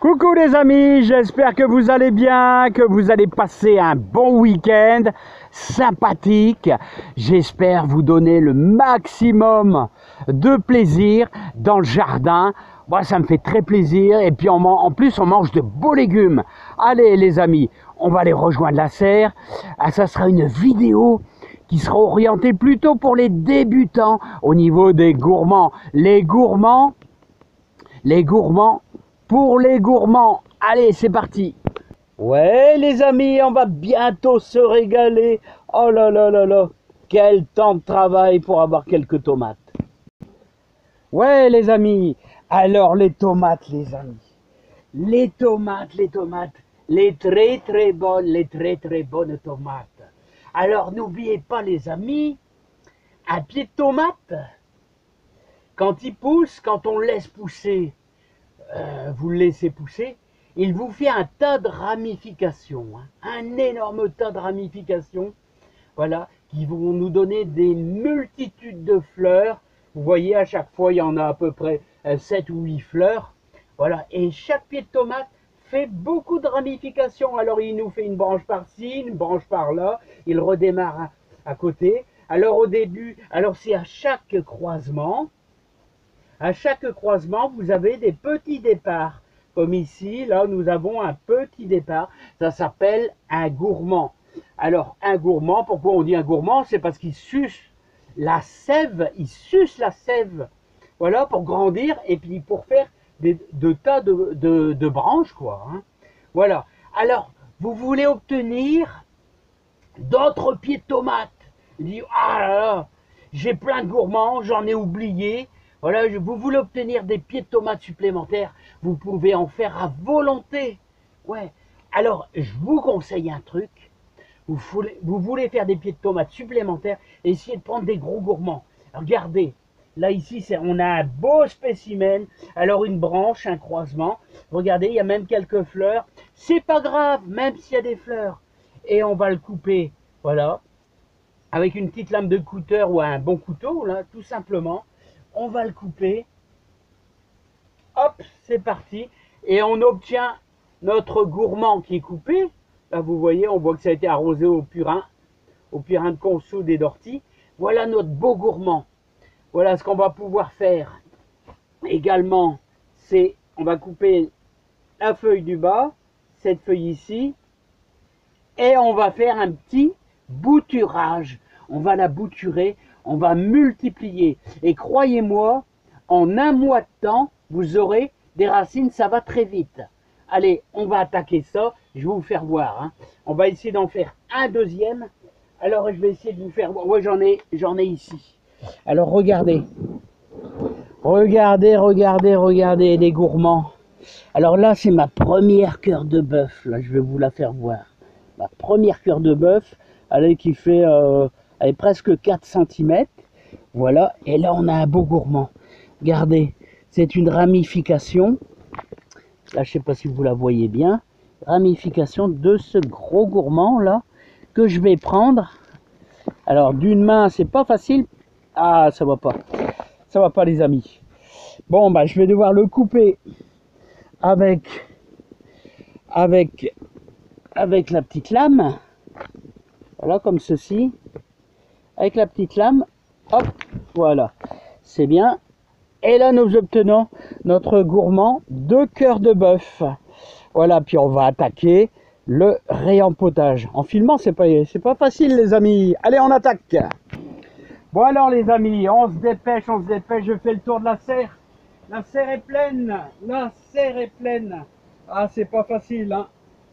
Coucou les amis, j'espère que vous allez bien, que vous allez passer un bon week-end sympathique. J'espère vous donner le maximum de plaisir dans le jardin. Moi, ça me fait très plaisir et puis en plus on mange de beaux légumes. Allez les amis, on va aller rejoindre la serre. Ça sera une vidéo qui sera orientée plutôt pour les débutants au niveau des gourmands. Les gourmands, pour les gourmands. Allez, c'est parti. Ouais, les amis, on va bientôt se régaler. Oh là là là là, quel temps de travail pour avoir quelques tomates. Ouais, les amis, alors les tomates, les amis. Les tomates, les très bonnes tomates. Alors, n'oubliez pas, les amis, un pied de tomate, quand il pousse, quand on le laisse pousser, vous le laissez pousser, il vous fait un tas de ramifications, hein, un énorme tas de ramifications, voilà, qui vont nous donner des multitudes de fleurs. Vous voyez, à chaque fois, il y en a à peu près 7 ou 8 fleurs, voilà, et chaque pied de tomate fait beaucoup de ramifications. Alors, il nous fait une branche par-ci, une branche par-là, il redémarre à côté. Alors, au début, alors c'est à chaque croisement, vous avez des petits départs. Comme ici, là, nous avons un petit départ. Ça s'appelle un gourmand. Alors, un gourmand, pourquoi on dit un gourmand? C'est parce qu'il suce la sève, voilà, pour grandir et puis pour faire de tas de branches, quoi. Hein. Voilà. Alors, vous voulez obtenir d'autres pieds de tomates. Il dit, ah là là, j'ai plein de gourmands, j'en ai oublié. Voilà, vous voulez obtenir des pieds de tomates supplémentaires, vous pouvez en faire à volonté. Ouais. Alors, je vous conseille un truc. Vous voulez faire des pieds de tomates supplémentaires, essayez de prendre des gros gourmands. Regardez, là ici, on a un beau spécimen. Alors, une branche, un croisement. Regardez, il y a même quelques fleurs. C'est pas grave, même s'il y a des fleurs. Et on va le couper, voilà, avec une petite lame de cutter ou un bon couteau, là, tout simplement. On va le couper, hop, c'est parti, et on obtient notre gourmand qui est coupé. Là, vous voyez, on voit que ça a été arrosé au purin de consoude et d'ortie. Voilà notre beau gourmand. Voilà ce qu'on va pouvoir faire. Également, c'est, on va couper la feuille du bas, cette feuille ici, et on va faire un petit bouturage. On va la bouturer. On va multiplier. Et croyez-moi, en un mois de temps, vous aurez des racines, ça va très vite. Allez, on va attaquer ça. Je vais vous faire voir. Hein. On va essayer d'en faire un deuxième. Alors, je vais essayer de vous faire voir. Ouais, j'en ai ici. Alors, regardez. Regardez les gourmands. Alors là, c'est ma première cœur de bœuf. Là, je vais vous la faire voir. Ma première cœur de bœuf, allez, qui fait... elle est presque 4 cm. Voilà. Et là, on a un beau gourmand. Regardez, c'est une ramification. Là, je ne sais pas si vous la voyez bien. Ramification de ce gros gourmand, là, que je vais prendre. Alors, d'une main, c'est pas facile. Ah, ça va pas. Ça va pas, les amis. Bon, bah, je vais devoir le couper avec la petite lame. Voilà, comme ceci. Avec la petite lame, hop, voilà, c'est bien. Et là, nous obtenons notre gourmand de cœur de bœuf. Voilà, puis on va attaquer le réempotage. En filmant, c'est pas facile, les amis. Allez, on attaque. Bon alors, les amis, on se dépêche. Je fais le tour de la serre. La serre est pleine. Ah, c'est pas facile, hein.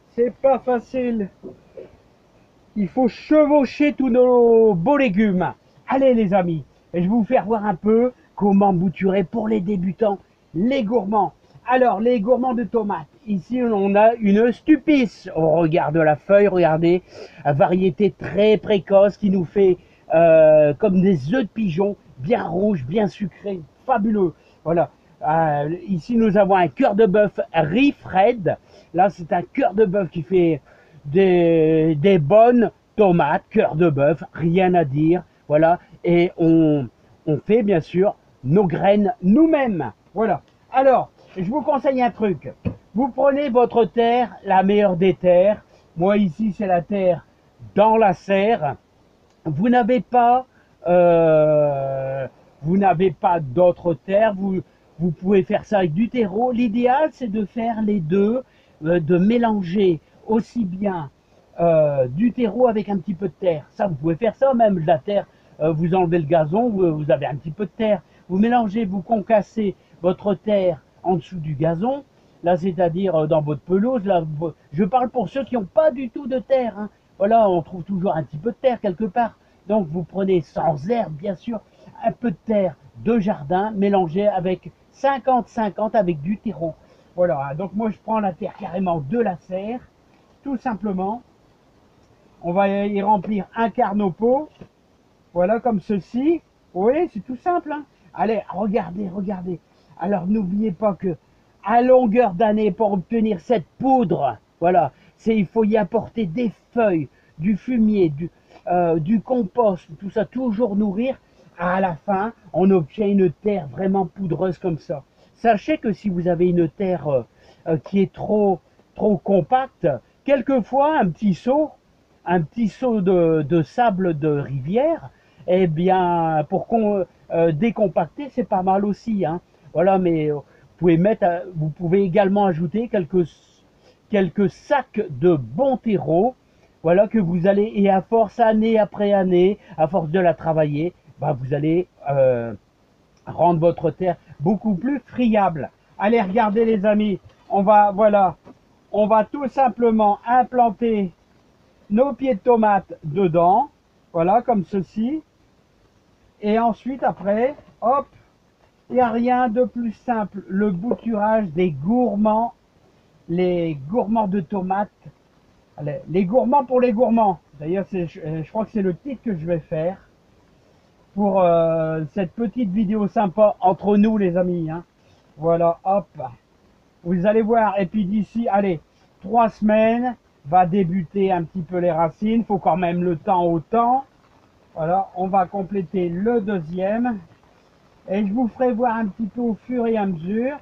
C'est pas facile. Il faut chevaucher tous nos beaux légumes. Allez les amis, je vais vous faire voir un peu comment bouturer pour les débutants, les gourmands. Alors les gourmands de tomates, ici on a une Stupis. Au regard de la feuille, regardez, variété très précoce qui nous fait comme des œufs de pigeon, bien rouges, bien sucrés, fabuleux. Voilà. Ici nous avons un cœur de bœuf Riffred. Là c'est un cœur de bœuf qui fait des bonnes tomates, cœur de bœuf, rien à dire, voilà, et on fait bien sûr nos graines nous-mêmes, voilà. Alors, je vous conseille un truc, Vous prenez votre terre, la meilleure des terres. Moi ici c'est la terre dans la serre. Vous n'avez pas, d'autres terres. Vous pouvez faire ça avec du terreau. L'idéal c'est de faire les deux, de mélanger aussi bien du terreau avec un petit peu de terre. Ça vous pouvez faire ça même de la terre. Vous enlevez le gazon, vous avez un petit peu de terre. Vous mélangez, vous concassez votre terre en dessous du gazon. Là, c'est-à-dire dans votre pelouse. Là, je parle pour ceux qui n'ont pas du tout de terre. Hein. Voilà, on trouve toujours un petit peu de terre quelque part. Donc, vous prenez sans herbe, bien sûr, un peu de terre de jardin mélangé avec 50-50 avec du terreau. Voilà, donc moi, je prends la terre carrément de la serre, tout simplement. On va y remplir un quart nos pots. Voilà, comme ceci. Oui, c'est tout simple. Hein. Allez, regardez, regardez. Alors, n'oubliez pas que à longueur d'année, pour obtenir cette poudre, voilà, il faut y apporter des feuilles, du fumier, du compost, tout ça, toujours nourrir. À la fin, on obtient une terre vraiment poudreuse comme ça. Sachez que si vous avez une terre qui est trop compacte, quelquefois un petit seau de sable de rivière, eh bien, pour décompacter, c'est pas mal aussi. Hein. Voilà, mais vous pouvez également ajouter quelques sacs de bon terreau, voilà, que vous allez, et à force, année après année, à force de la travailler, bah, vous allez rendre votre terre beaucoup plus friable. Allez, regardez les amis, voilà, on va tout simplement implanter nos pieds de tomates dedans, voilà, comme ceci. Et ensuite, après, hop, il n'y a rien de plus simple, le bouturage des gourmands, les gourmands de tomates, les gourmands pour les gourmands. D'ailleurs, je crois que c'est le titre que je vais faire pour cette petite vidéo sympa entre nous, les amis. Hein. Voilà, hop, vous allez voir. Et puis d'ici, allez, 3 semaines, va débuter un petit peu les racines. Il faut quand même le temps au temps. Voilà, on va compléter le deuxième. Et je vous ferai voir un petit peu au fur et à mesure.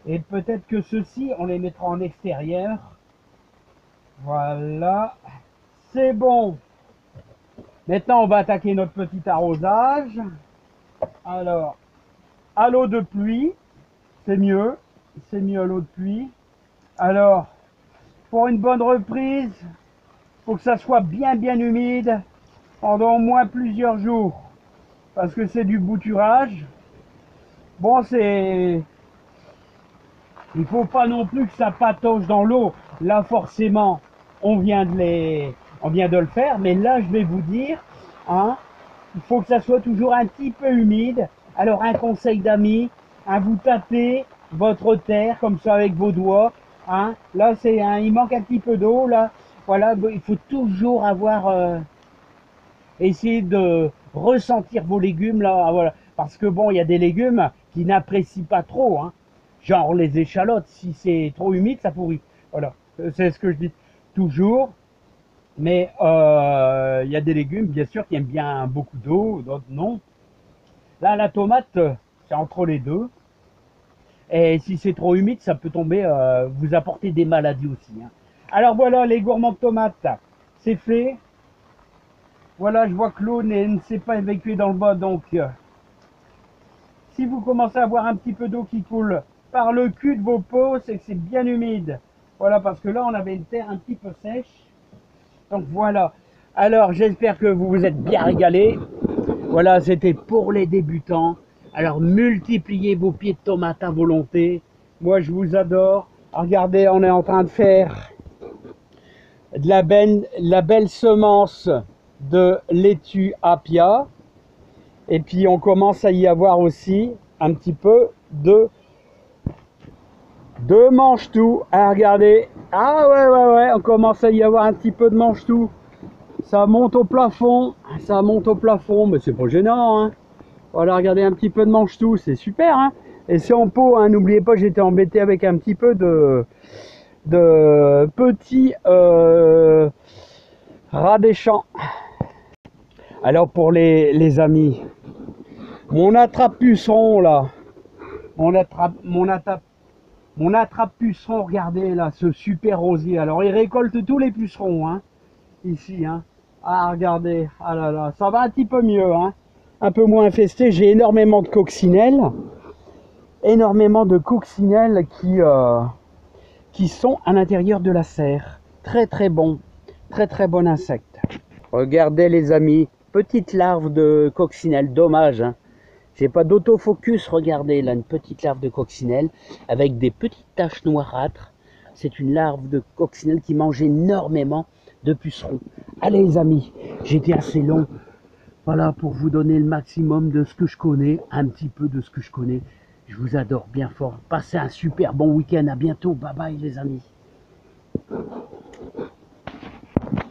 Et peut-être que ceux-ci, on les mettra en extérieur. Voilà. C'est bon. Maintenant, on va attaquer notre petit arrosage. Alors, à l'eau de pluie, c'est mieux. C'est mieux à l'eau de pluie. Alors, pour une bonne reprise, il faut que ça soit bien humide pendant au moins plusieurs jours. Parce que c'est du bouturage. Bon, il faut pas non plus que ça patauge dans l'eau. Là, forcément, on vient de le faire. Mais là, je vais vous dire, hein, il faut que ça soit toujours un petit peu humide. Alors, un conseil d'amis, hein, vous tapez votre terre comme ça avec vos doigts. Hein. Là, il manque un petit peu d'eau. Là, voilà, il faut toujours essayer de ressentir vos légumes là, voilà. Parce que bon, il y a des légumes qui n'apprécient pas trop, hein. Genre les échalotes, si c'est trop humide, ça pourrit. Voilà, c'est ce que je dis toujours. Mais il y a des légumes, bien sûr, qui aiment bien beaucoup d'eau, d'autres non. Là, la tomate, c'est entre les deux. Et si c'est trop humide, ça peut tomber, vous apporter des maladies aussi. Hein. Alors voilà, les gourmands de tomates, c'est fait. Voilà, je vois que l'eau ne s'est pas évacuée dans le bas, donc si vous commencez à avoir un petit peu d'eau qui coule par le cul de vos pots, c'est que c'est bien humide. Voilà, parce que là, on avait une terre un petit peu sèche. Donc voilà. Alors, j'espère que vous vous êtes bien régalés. Voilà, c'était pour les débutants. Alors, multipliez vos pieds de tomates à volonté. Moi, je vous adore. Regardez, on est en train de faire de la belle semence de laitue Appia. Et puis on commence à y avoir aussi un petit peu de mange-tout. Ah, regardez. Ah ouais, on commence à y avoir un petit peu de mange-tout. Ça monte au plafond. Ça monte au plafond, mais c'est pas gênant. Hein. Voilà, regardez un petit peu de mange-tout. C'est super. Hein. Et c'est en pot. Hein. N'oubliez pas, j'étais embêté avec un petit peu de petits rats des champs. Alors pour les amis, mon attrape-puceron là, mon attrape Mon attrape-puceron, regardez là, ce super rosier. Alors, il récolte tous les pucerons, hein, ici, hein. Ah, regardez, ah là là, ça va un petit peu mieux, hein. Un peu moins infesté. J'ai énormément de coccinelles. Énormément de coccinelles qui sont à l'intérieur de la serre. Très très bon insecte. Regardez les amis, petite larve de coccinelle, dommage, hein. J'ai pas d'autofocus, regardez là, une petite larve de coccinelle avec des petites taches noirâtres. C'est une larve de coccinelle qui mange énormément de pucerons. Allez les amis, j'étais assez long. Voilà, pour vous donner le maximum de ce que je connais, un petit peu de ce que je connais. Je vous adore bien fort. Passez un super bon week-end, à bientôt, bye bye les amis.